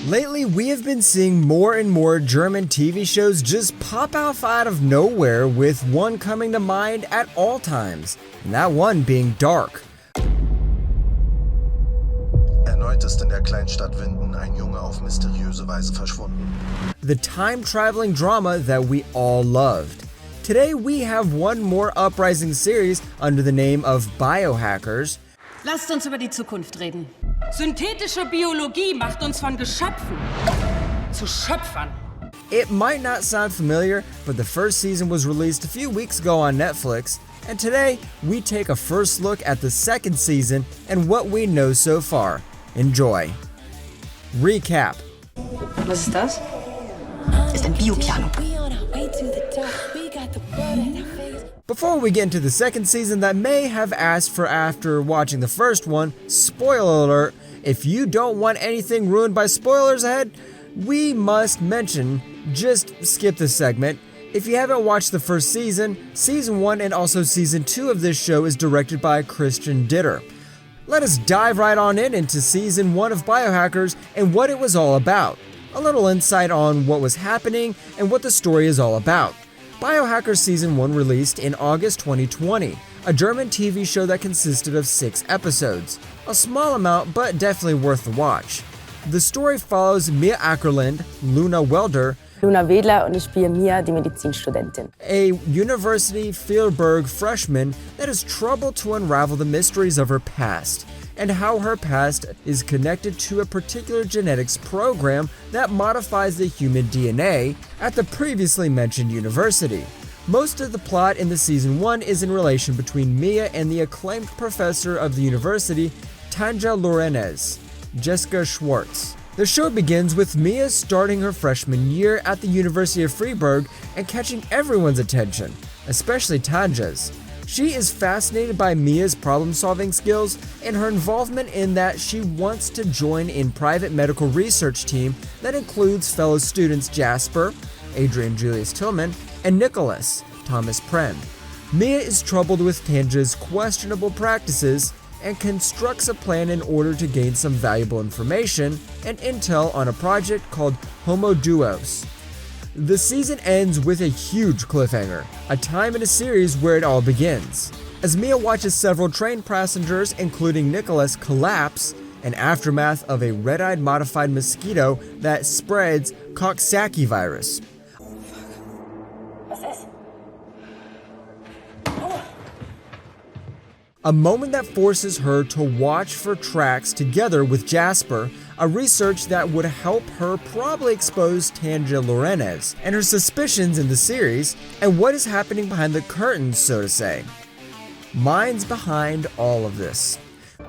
Lately, we have been seeing more and more German TV shows just pop out of nowhere, with one coming to mind at all times, and that one being Dark. Erneut ist in der Kleinstadt Winden ein Junge auf mysteriöse Weise verschwunden. The time-traveling drama that we all loved. Today, we have one more uprising series under the name of Biohackers. Lasst uns über die Zukunft reden. Synthetische Biologie macht uns von Geschöpfen zu Schöpfern. It might not sound familiar, but the first season was released a few weeks ago on Netflix, and today we take a first look at the second season and what we know so far. Enjoy. Recap. Was ist das? Ist ein Biopiano. Before we get into the second season that may have asked for after watching the first one, spoiler alert, if you don't want anything ruined by spoilers ahead, we must mention, just skip this segment. If you haven't watched the first season, Season 1 and also Season 2 of this show is directed by Christian Ditter. Let us dive right on into Season 1 of Biohackers and what it was all about. A little insight on what was happening and what the story is all about. Biohackers Season 1 released in August 2020, a German TV show that consisted of 6 episodes. A small amount, but definitely worth the watch. The story follows Mia Akerlund, Wedler, und ich spiele Mia, die Medizinstudentin. a University of Freiburg freshman that is troubled to unravel the mysteries of her past, and how her past is connected to a particular genetics program that modifies the human DNA at the previously mentioned university. Most of the plot in the Season 1 is in relation between Mia and the acclaimed professor of the university, Tanja Lorenz, Jessica Schwartz. The show begins with Mia starting her freshman year at the University of Freiburg and catching everyone's attention, especially Tanja's. She is fascinated by Mia's problem-solving skills and her involvement in that she wants to join in private medical research team that includes fellow students Jasper, Adrian Julius Tillman, and Niklas, Thomas Prenn. Mia is troubled with Tanja's questionable practices and constructs a plan in order to gain some valuable information and intel on a project called Homo Duos. The season ends with a huge cliffhanger, a time in a series where it all begins. As Mia watches several train passengers, including Niklas, collapse, an aftermath of a red-eyed modified mosquito that spreads Coxsackie virus. A moment that forces her to watch for tracks together with Jasper, a research that would help her probably expose Tanja Lorenz and her suspicions in the series, and what is happening behind the curtains, so to say. Minds behind all of this.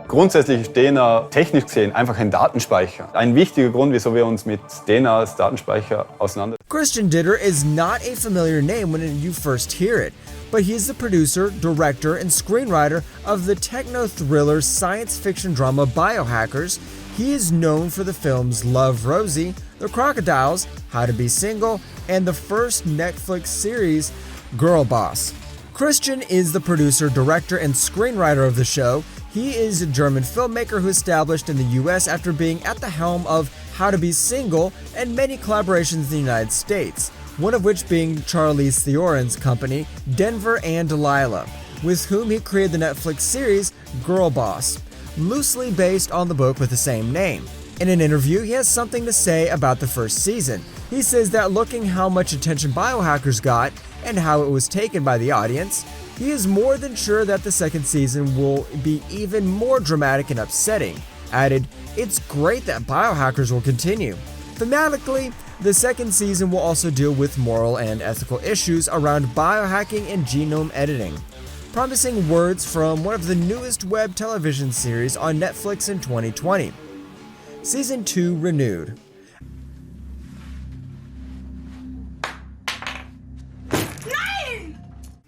Grundsätzlich ist DNA technisch gesehen einfach ein Datenspeicher. Ein wichtiger Grund, wieso wir uns mit DNA als Datenspeicher auseinandersetzen. Christian Ditter is not a familiar name when you first hear it, but he is the producer, director, and screenwriter of the techno-thriller science fiction drama Biohackers. He is known for the films Love, Rosie, The Crocodiles, How to Be Single, and the first Netflix series, Girl Boss. Christian is the producer, director, and screenwriter of the show. He is a German filmmaker who established in the US after being at the helm of How to Be Single and many collaborations in the United States, one of which being Charlize Theron's company, Denver and Delilah, with whom he created the Netflix series Girl Boss, loosely based on the book with the same name. In an interview, he has something to say about the first season. He says that looking how much attention Biohackers got and how it was taken by the audience, he is more than sure that the second season will be even more dramatic and upsetting. Added, "It's great that Biohackers will continue." Thematically, the second season will also deal with moral and ethical issues around biohacking and genome editing, promising words from one of the newest web television series on Netflix in 2020. Season 2 renewed.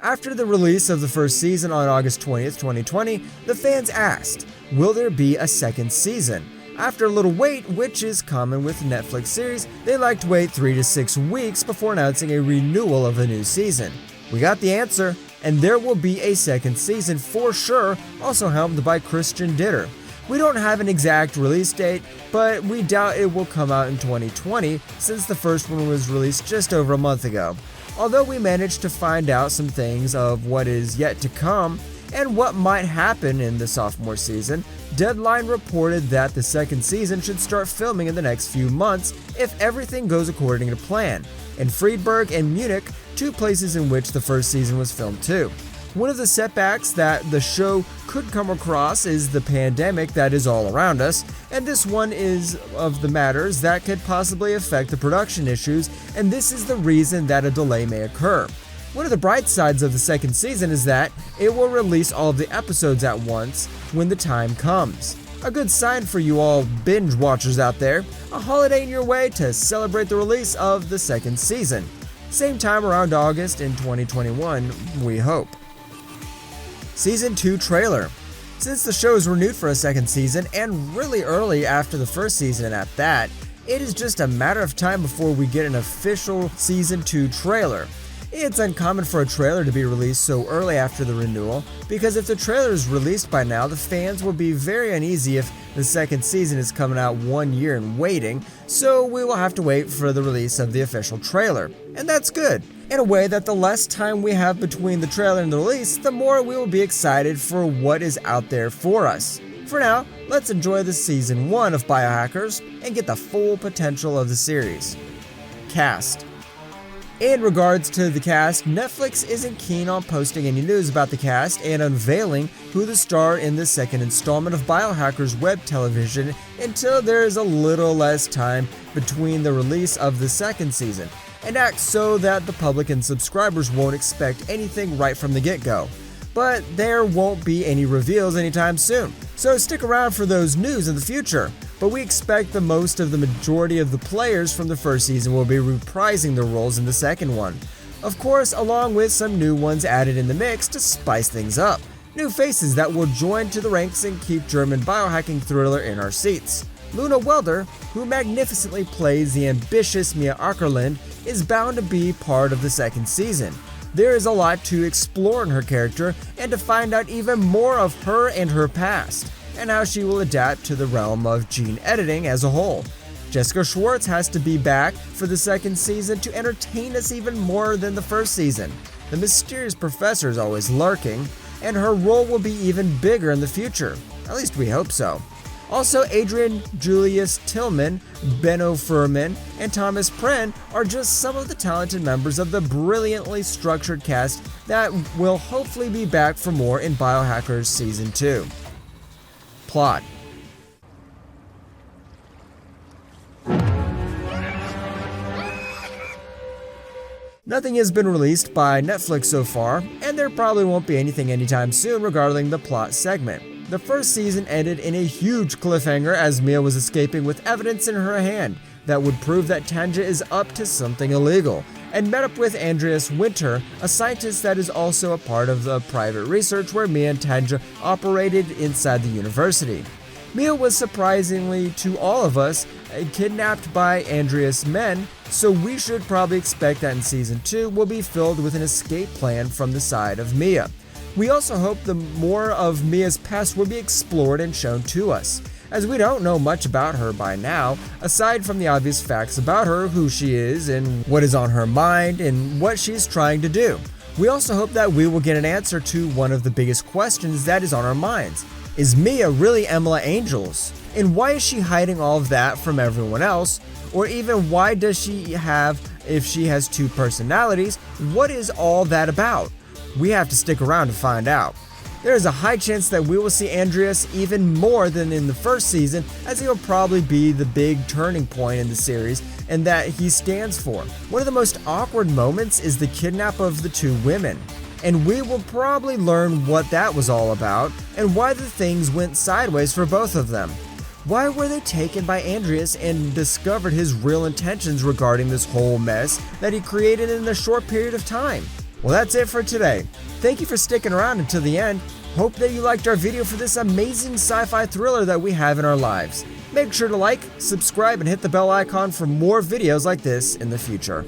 After the release of the first season on August 20th, 2020, the fans asked, will there be a second season? After a little wait, which is common with Netflix series, they like to wait 3 to 6 weeks before announcing a renewal of a new season. We got the answer, and there will be a second season for sure, also helmed by Christian Ditter, We don't have an exact release date, but we doubt it will come out in 2020 since the first one was released just over a month ago. Although we managed to find out some things of what is yet to come and what might happen in the sophomore season, Deadline reported that the second season should start filming in the next few months if everything goes according to plan, in Freiburg and Munich, two places in which the first season was filmed too. One of the setbacks that the show could come across is the pandemic that is all around us, and this one is of the matters that could possibly affect the production issues, and this is the reason that a delay may occur. One of the bright sides of the second season is that it will release all of the episodes at once when the time comes. A good sign for you all binge watchers out there, a holiday in your way to celebrate the release of the second season. Same time around August in 2021, we hope. Season 2 trailer. Since the show is renewed for a second season and really early after the first season at that, it is just a matter of time before we get an official Season 2 trailer. It's uncommon for a trailer to be released so early after the renewal, because if the trailer is released by now, the fans will be very uneasy if the second season is coming out 1 year and waiting, so we will have to wait for the release of the official trailer. And that's good. In a way that the less time we have between the trailer and the release, the more we will be excited for what is out there for us. For now, let's enjoy the Season 1 of Biohackers and get the full potential of the series. Cast. In regards to the cast, Netflix isn't keen on posting any news about the cast and unveiling who the star in the second installment of Biohackers web television until there is a little less time between the release of the second season, and acts so that the public and subscribers won't expect anything right from the get-go. But there won't be any reveals anytime soon, so stick around for those news in the future. But we expect the majority of the players from the first season will be reprising their roles in the second one. Of course, along with some new ones added in the mix to spice things up. New faces that will join to the ranks and keep German biohacking thriller in our seats. Luna Wedler, who magnificently plays the ambitious Mia Akerlund, is bound to be part of the second season. There is a lot to explore in her character and to find out even more of her and her past, and how she will adapt to the realm of gene editing as a whole. Jessica Schwartz has to be back for the second season to entertain us even more than the first season. The mysterious professor is always lurking, and her role will be even bigger in the future. At least we hope so. Also, Adrian Julius Tillman, Benno Furman, and Thomas Prenn are just some of the talented members of the brilliantly structured cast that will hopefully be back for more in Biohackers Season 2. Plot. Nothing has been released by Netflix so far, and there probably won't be anything anytime soon regarding the plot segment. The first season ended in a huge cliffhanger as Mia was escaping with evidence in her hand that would prove that Tanja is up to something illegal, and met up with Andreas Winter, a scientist that is also a part of the private research where Mia and Tanja operated inside the university. Mia was surprisingly to all of us kidnapped by Andreas' men, so we should probably expect that in Season 2 will be filled with an escape plan from the side of Mia. We also hope the more of Mia's past will be explored and shown to us, as we don't know much about her by now, aside from the obvious facts about her, who she is, and what is on her mind, and what she's trying to do. We also hope that we will get an answer to one of the biggest questions that is on our minds. Is Mia really Emma Angels? And why is she hiding all of that from everyone else? Or even why does she have, if she has two personalities, what is all that about? We have to stick around to find out. There is a high chance that we will see Andreas even more than in the first season, as he will probably be the big turning point in the series and that he stands for. One of the most awkward moments is the kidnap of the two women, and we will probably learn what that was all about and why the things went sideways for both of them. Why were they taken by Andreas and discovered his real intentions regarding this whole mess that he created in a short period of time? Well, that's it for today. Thank you for sticking around until the end. Hope that you liked our video for this amazing sci-fi thriller that we have in our lives. Make sure to like, subscribe, and hit the bell icon for more videos like this in the future.